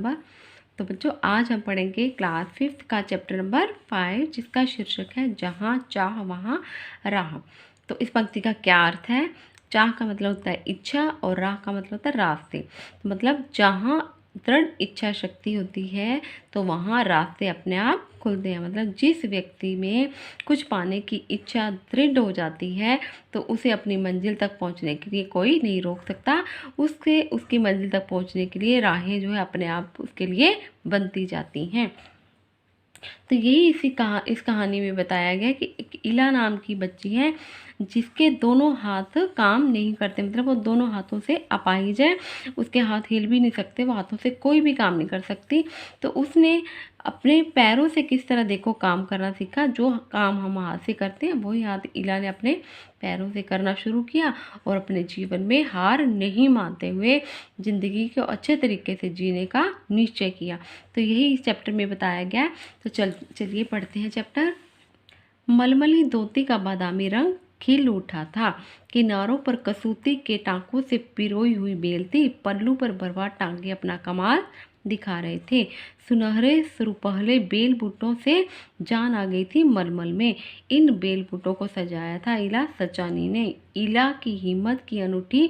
Number. तो बच्चों आज हम पढ़ेंगे क्लास 5th का चैप्टर नंबर 5 जिसका शीर्षक है जहाँ चाह वहाँ राह। तो इस पंक्ति का क्या अर्थ है? चाह का मतलब होता है इच्छा और राह का मतलब होता है रास्ते। तो मतलब जहाँ दृढ़ इच्छा शक्ति होती है तो वहाँ रास्ते अपने आप खुलते हैं। मतलब जिस व्यक्ति में कुछ पाने की इच्छा दृढ़ हो जाती है तो उसे अपनी मंजिल तक पहुँचने के लिए कोई नहीं रोक सकता। उसकी मंजिल तक पहुँचने के लिए राहें जो है अपने आप उसके लिए बनती जाती हैं। तो यही इस कहानी में बताया गया कि एक इला नाम की बच्ची है जिसके दोनों हाथ काम नहीं करते। मतलब वो दोनों हाथों से अपाहिज है, उसके हाथ हिल भी नहीं सकते, वो हाथों से कोई भी काम नहीं कर सकती। तो उसने अपने पैरों से किस तरह देखो काम करना सीखा। जो काम हम हाथ से करते हैं वही हाथ इला ने अपने पैरों से करना शुरू किया और अपने जीवन में हार नहीं मानते हुए ज़िंदगी को अच्छे तरीके से जीने का निश्चय किया। तो यही इस चैप्टर में बताया गया। तो चलिए पढ़ते हैं चैप्टर। मलमली धोती का बादामी रंग खिल उठा था। किनारों पर कसूती के टांकों से पिरोई हुई बेल थी। पल्लू पर बरवा टांगे अपना कमाल दिखा रहे थे। सुनहरे सुरपहले बेल बूटों से जान आ गई थी मलमल में। इन बेल बूटों को सजाया था इला सचानी ने। इला की हिम्मत की अनूठी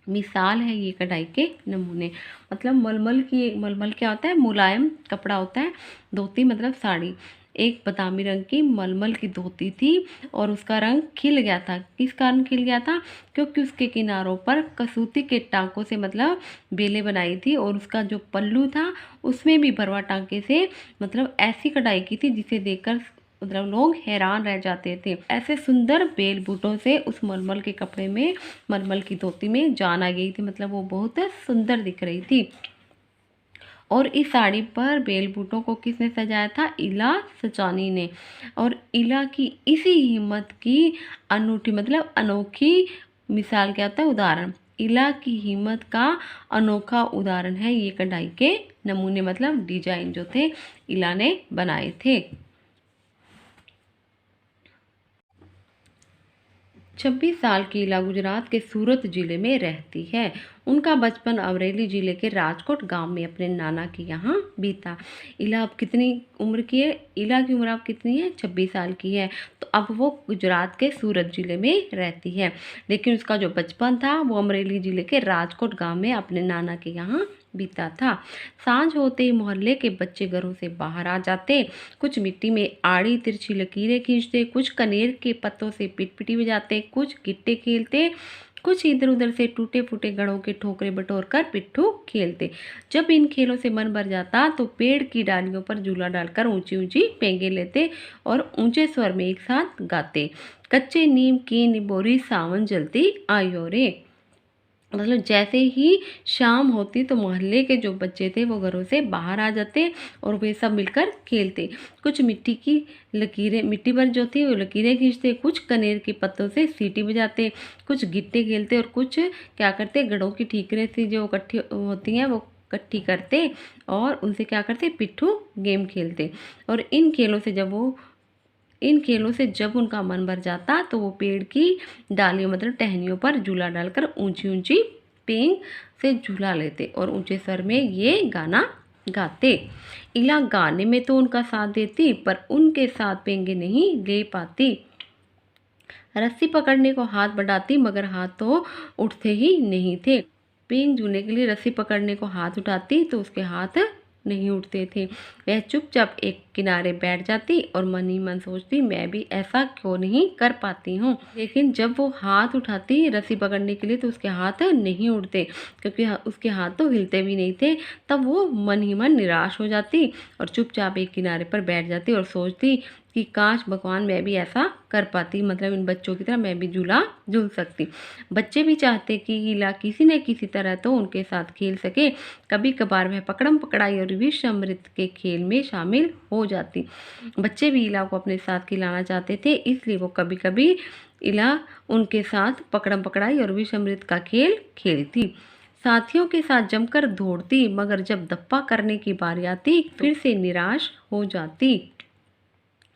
मिसाल है ये कढ़ाई के नमूने। मतलब मलमल क्या होता है? मुलायम कपड़ा होता है। धोती मतलब साड़ी। एक बादामी रंग की मलमल की धोती थी और उसका रंग खिल गया था। किस कारण खिल गया था? क्योंकि उसके किनारों पर कसूती के टांकों से मतलब बेलें बनाई थी और उसका जो पल्लू था उसमें भी भरवा टांके से मतलब ऐसी कढ़ाई की थी जिसे देखकर मतलब लोग हैरान रह जाते थे। ऐसे सुंदर बेल बूटों से उस मलमल के कपड़े में, मलमल की धोती में जान आ गई थी। मतलब वो बहुत सुंदर दिख रही थी। और इस साड़ी पर बेल बूटों को किसने सजाया था? इला सचानी ने। और इला की इसी हिम्मत की अनूठी मतलब अनोखी मिसाल क्या होता है? उदाहरण। इला की हिम्मत का अनोखा उदाहरण है ये कढ़ाई के नमूने मतलब डिजाइन जो थे इला ने बनाए थे। 26 साल की इला गुजरात के सूरत जिले में रहती है। उनका बचपन अमरेली जिले के राजकोट गांव में अपने नाना के यहाँ बीता। इला अब कितनी उम्र की है? इला की उम्र अब कितनी है? 26 साल की है। तो अब वो गुजरात के सूरत जिले में रहती है, लेकिन उसका जो बचपन था वो अमरेली जिले के राजकोट गांव में अपने नाना के यहाँ बीता था। सांझ होते ही मोहल्ले के बच्चे घरों से बाहर आ जाते। कुछ मिट्टी में आड़ी तिरछी लकीरें खींचते, कुछ कनेर के पत्तों से पिटपिटी बजाते, कुछ गिट्टे खेलते, कुछ इधर उधर से टूटे फूटे घड़ों के ठोकरे बटोर कर पिट्ठू खेलते। जब इन खेलों से मन भर जाता तो पेड़ की डालियों पर झूला डालकर ऊंची ऊंची पेंगे लेते और ऊंचे स्वर में एक साथ गाते। कच्चे नीम की निबोरी सावन जलती आयो रे। मतलब जैसे ही शाम होती तो मोहल्ले के जो बच्चे थे वो घरों से बाहर आ जाते और वे सब मिलकर खेलते। कुछ मिट्टी पर जो थी वो लकीरें खींचते, कुछ कनेर के पत्तों से सीटी बजाते, कुछ गिट्टे खेलते और कुछ क्या करते, घड़ों की ठीकरें थी जो इकट्ठी होती हैं वो इकट्ठी करते और उनसे क्या करते, पिट्ठू गेम खेलते। और इन खेलों से जब उनका मन भर जाता तो वो पेड़ की डालियों मतलब टहनियों पर झूला डालकर ऊंची ऊंची पेंग से झूला लेते और ऊंचे स्वर में ये गाना गाते। इला गाने में तो उनका साथ देती पर उनके साथ पेंगे नहीं ले पाती। रस्सी पकड़ने को हाथ बढ़ाती मगर हाथ तो उठते ही नहीं थे। पेंग झूलने के लिए रस्सी पकड़ने को हाथ उठाती तो उसके हाथ नहीं उठते थे। वह चुपचाप एक किनारे बैठ जाती और मन ही मन सोचती मैं भी ऐसा क्यों नहीं कर पाती हूँ। लेकिन जब वो हाथ उठाती रस्सी पकड़ने के लिए तो उसके हाथ नहीं उठते क्योंकि उसके हाथ तो हिलते भी नहीं थे। तब वो मन ही मन निराश हो जाती और चुपचाप एक किनारे पर बैठ जाती और सोचती कि काश भगवान मैं भी ऐसा कर पाती, मतलब इन बच्चों की तरह मैं भी झूला झूल सकती। बच्चे भी चाहते कि इला किसी न किसी तरह तो उनके साथ खेल सके। कभी कभार वह पकड़म पकड़ाई और विश्व अमृत के खेल में शामिल हो जाती। बच्चे भी इला को अपने साथ खिलाना चाहते थे, इसलिए वो कभी कभी इला उनके साथ पकड़म पकड़ाई और विश्व अमृत का खेल खेलती। साथियों के साथ जमकर दौड़ती मगर जब दप्पा करने की बारी आती फिर से निराश हो जाती।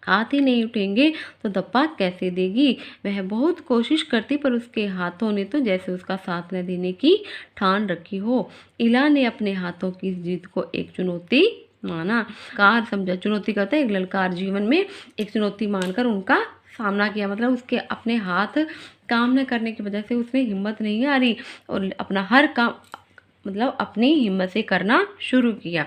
हाथ ही नहीं उठेंगे तो धप्पा कैसे देगी। वह बहुत कोशिश करती पर उसके हाथों ने तो जैसे उसका साथ न देने की ठान रखी हो। इला ने अपने हाथों की जीत को एक चुनौती माना। कार समझा, चुनौती का होता है एक ललकार, जीवन में एक चुनौती मानकर उनका सामना किया। मतलब उसके अपने हाथ काम न करने की वजह से उसने हिम्मत नहीं आ रही और अपना हर काम मतलब अपनी हिम्मत से करना शुरू किया।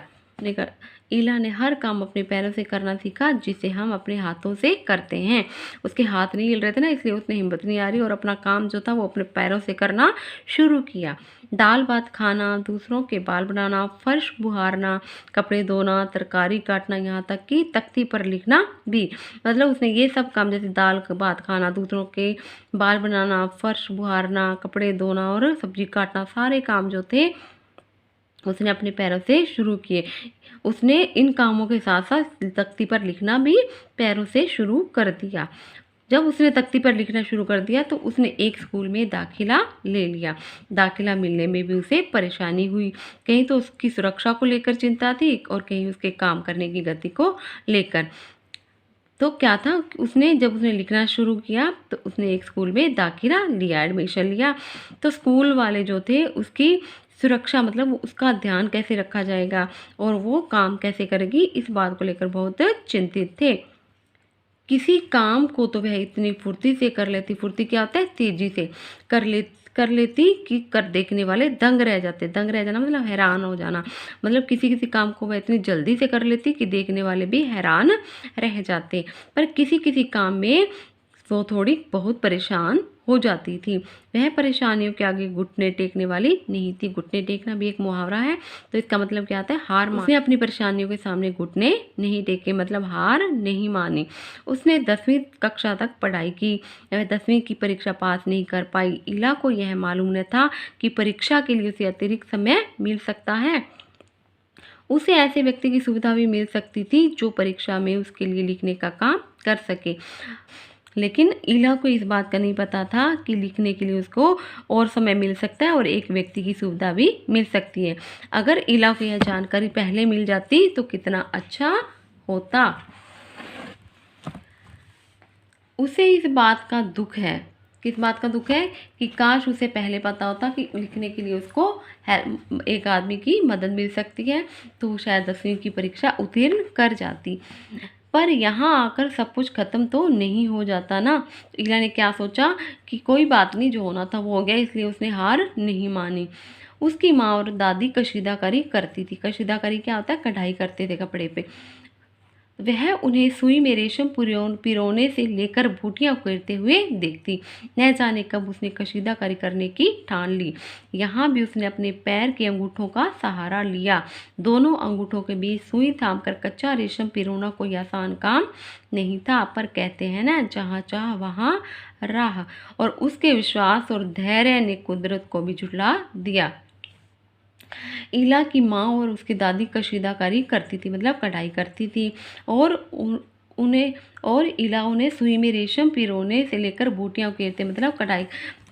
ईला ने हर काम अपने पैरों से करना सीखा जिसे हम अपने हाथों से करते हैं। उसके हाथ नहीं हिल रहे थे ना, इसलिए उसने हिम्मत नहीं आ रही और अपना काम जो था वो अपने पैरों से करना शुरू किया। दाल भात खाना, दूसरों के बाल बनाना, फर्श बुहारना, कपड़े धोना, तरकारी काटना, यहाँ तक कि तख्ती पर लिखना भी। मतलब उसने ये सब काम जैसे दाल भात खाना, दूसरों के बाल बनाना, फर्श बुहारना, कपड़े धोना और सब्जी काटना, सारे काम जो थे उसने अपने पैरों से शुरू किए। उसने इन कामों के साथ साथ तख्ती पर लिखना भी पैरों से शुरू कर दिया। जब उसने तख्ती पर लिखना शुरू कर दिया तो उसने एक स्कूल में दाखिला ले लिया। दाखिला मिलने में भी उसे परेशानी हुई। कहीं तो उसकी सुरक्षा को लेकर चिंता थी और कहीं उसके काम करने की गति को लेकर। तो क्या था, उसने जब उसने लिखना शुरू किया तो उसने एक स्कूल में दाखिला लिया, एडमिशन लिया। तो स्कूल वाले जो थे उसकी सुरक्षा मतलब उसका ध्यान कैसे रखा जाएगा और वो काम कैसे करेगी, इस बात को लेकर बहुत चिंतित थे। किसी काम को तो वह इतनी फुर्ती से कर लेती, फुर्ती क्या होता है, तेजी से कर लेती कि कर देखने वाले दंग रह जाते। दंग रह जाना मतलब हैरान हो जाना। मतलब किसी किसी काम को वह इतनी जल्दी से कर लेती कि देखने वाले भी हैरान रह जाते। पर किसी किसी काम में वो थोड़ी बहुत परेशान हो जाती थी। वह परेशानियों के आगे घुटने टेकने वाली नहीं थी। घुटने टेकना भी एक मुहावरा है, तो इसका मतलब क्या आता है, हार मान। उसने अपनी परेशानियों के सामने घुटने नहीं टेके, मतलब हार नहीं मानी। उसने 10वीं कक्षा तक पढ़ाई की। वह 10वीं की परीक्षा पास नहीं कर पाई। इला को यह मालूम न था कि परीक्षा के लिए उसे अतिरिक्त समय मिल सकता है। उसे ऐसे व्यक्ति की सुविधा भी मिल सकती थी जो परीक्षा में उसके लिए लिखने का काम कर सके। लेकिन इला को इस बात का नहीं पता था कि लिखने के लिए उसको और समय मिल सकता है और एक व्यक्ति की सुविधा भी मिल सकती है। अगर इला को यह जानकारी पहले मिल जाती तो कितना अच्छा होता। उसे इस बात का दुख है, किस बात का दुख है, कि काश उसे पहले पता होता कि लिखने के लिए उसको एक आदमी की मदद मिल सकती है तो शायद 10वीं की परीक्षा उत्तीर्ण कर जाती। पर यहाँ आकर सब कुछ खत्म तो नहीं हो जाता ना। तो इला ने क्या सोचा कि कोई बात नहीं, जो होना था वो हो गया, इसलिए उसने हार नहीं मानी। उसकी माँ और दादी कशीदाकारी करती थी। कशीदाकारी क्या होता है, कढ़ाई करते थे कपड़े पे। वह उन्हें सुई में रेशम पिरोने से लेकर बूटियां उकेरते हुए देखती। न जाने कब उसने कशीदाकारी करने की ठान ली। यहाँ भी उसने अपने पैर के अंगूठों का सहारा लिया। दोनों अंगूठों के बीच सुई थामकर कच्चा रेशम पिरोना कोई आसान काम नहीं था। पर कहते हैं ना, जहाँ चाह वहाँ राह। और उसके विश्वास और धैर्य ने कुदरत को भी झुठला दिया। इला की माँ और उसकी दादी कशीदाकारी करती थी, मतलब कढ़ाई करती थी। और इला उन्हें सुई में रेशम पिरोने से लेकर बूटियां उकेरते, मतलब कढ़ाई,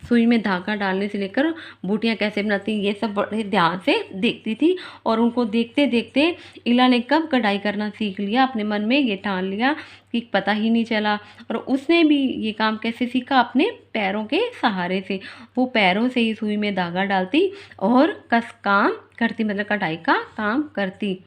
सुई में धागा डालने से लेकर बूटियां कैसे बनाती, ये सब बड़े ध्यान से देखती थी। और उनको देखते देखते इला ने कब कढ़ाई करना सीख लिया, अपने मन में ये ठान लिया कि पता ही नहीं चला। और उसने भी ये काम कैसे सीखा, अपने पैरों के सहारे से। वो पैरों से ही सुई में धागा डालती और कस काम करती, मतलब कढ़ाई का काम करती।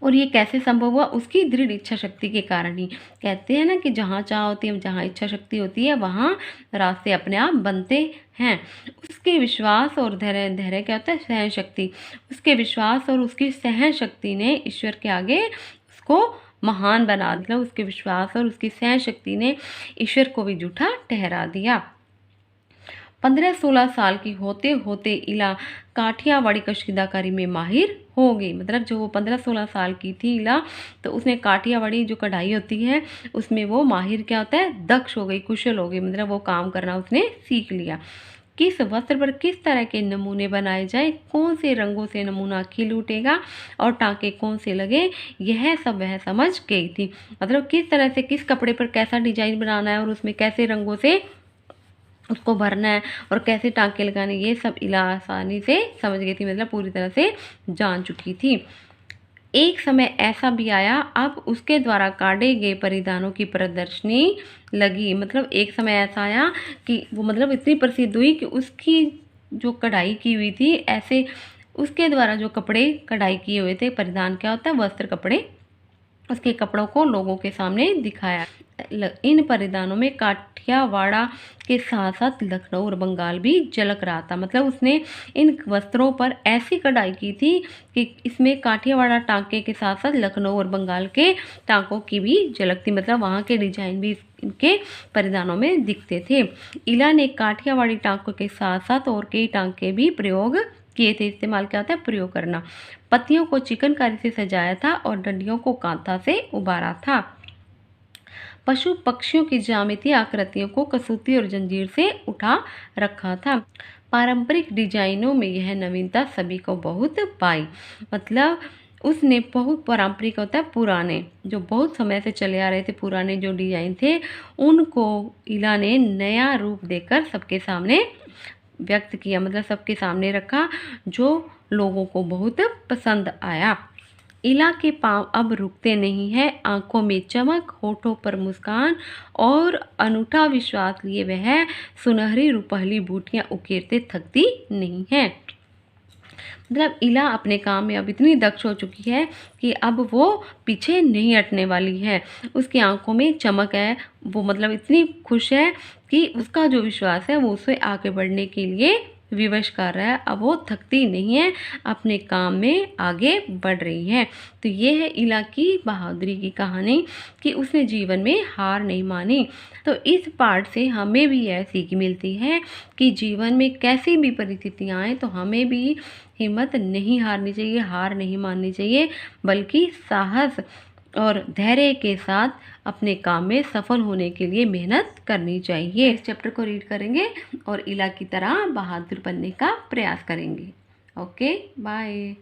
और ये कैसे संभव हुआ, उसकी दृढ़ इच्छा शक्ति के कारण ही। कहते हैं ना कि जहाँ चाह होती है, जहाँ इच्छा शक्ति होती है वहाँ रास्ते अपने आप बनते हैं। उसके विश्वास और धैर्य, धैर्य क्या होता है, सहन शक्ति। उसके विश्वास और उसकी सहन शक्ति ने ईश्वर के आगे उसको महान बना दिया। उसके विश्वास और उसकी सहन शक्ति ने ईश्वर को भी झूठा ठहरा दिया। 15-16 साल की होते होते इला काठियावाड़ी कशीदाकारी में माहिर हो गई। मतलब जो वो 15-16 साल की थी इला, तो उसने काठियावाड़ी जो कढ़ाई होती है उसमें वो माहिर क्या होता है, दक्ष हो गई, कुशल हो गई। मतलब वो काम करना उसने सीख लिया। किस वस्त्र पर किस तरह के नमूने बनाए जाए, कौन से रंगों से नमूना खिल उठेगा और टाँके कौन से लगे, यह सब वह समझ गई थी। मतलब किस तरह से किस कपड़े पर कैसा डिजाइन बनाना है और उसमें कैसे रंगों से उसको भरना है और कैसे टाँके लगाने, ये सब इला आसानी से समझ गई थी, मतलब पूरी तरह से जान चुकी थी। एक समय ऐसा भी आया अब उसके द्वारा काढ़े गए परिधानों की प्रदर्शनी लगी। मतलब एक समय ऐसा आया कि वो मतलब इतनी प्रसिद्ध हुई कि उसकी जो कढ़ाई की हुई थी, ऐसे उसके द्वारा जो कपड़े कढ़ाई किए हुए थे, परिधान क्या होता है, वस्त्र, कपड़े, उसके कपड़ों को लोगों के सामने दिखाया। इन परिधानों में काठियावाड़ा के साथ साथ लखनऊ और बंगाल भी झलक रहा था। मतलब उसने इन वस्त्रों पर ऐसी कढ़ाई की थी कि इसमें काठियावाड़ा टांके के साथ साथ लखनऊ और बंगाल के टांकों की भी झलक थी। मतलब वहाँ के डिजाइन भी इनके परिधानों में दिखते थे। इला ने काठियावाड़ी टांकों के साथ साथ और कई टांके भी प्रयोग किए थे। इस्तेमाल क्या होता है, प्रयोग करना। पत्तियों को चिकनकारी से सजाया था और डंडियों को कांथा से उबारा था। पशु पक्षियों की ज्यामितीय आकृतियों को कसूती और जंजीर से उठा रखा था। पारंपरिक डिजाइनों में यह नवीनता सभी को बहुत पाई। मतलब उसने बहुत पारंपरिक होता है, पुराने जो बहुत समय से चले आ रहे थे, पुराने जो डिजाइन थे उनको इला ने नया रूप देकर सबके सामने व्यक्त किया। मतलब सबके सामने रखा, जो लोगों को बहुत पसंद आया। इला के पांव अब रुकते नहीं हैं, आंखों में चमक, होठों पर मुस्कान और अनूठा विश्वास लिए वह सुनहरी रुपहली बूटियां उकेरते थकती नहीं है। मतलब इला अपने काम में अब इतनी दक्ष हो चुकी है कि अब वो पीछे नहीं हटने वाली है। उसकी आंखों में चमक है, वो मतलब इतनी खुश है कि उसका जो विश्वास है वो उसे आगे बढ़ने के लिए विवश कर रहा है। अब वो थकती नहीं है, अपने काम में आगे बढ़ रही है। तो ये है इला की बहादुरी की कहानी कि उसने जीवन में हार नहीं मानी। तो इस पाठ से हमें भी यह सीख मिलती है कि जीवन में कैसी भी परिस्थितियाँ आए तो हमें भी हिम्मत नहीं हारनी चाहिए, हार नहीं माननी चाहिए, बल्कि साहस और धैर्य के साथ अपने काम में सफल होने के लिए मेहनत करनी चाहिए। इस चैप्टर को रीड करेंगे और इला की तरह बहादुर बनने का प्रयास करेंगे। Okay, bye.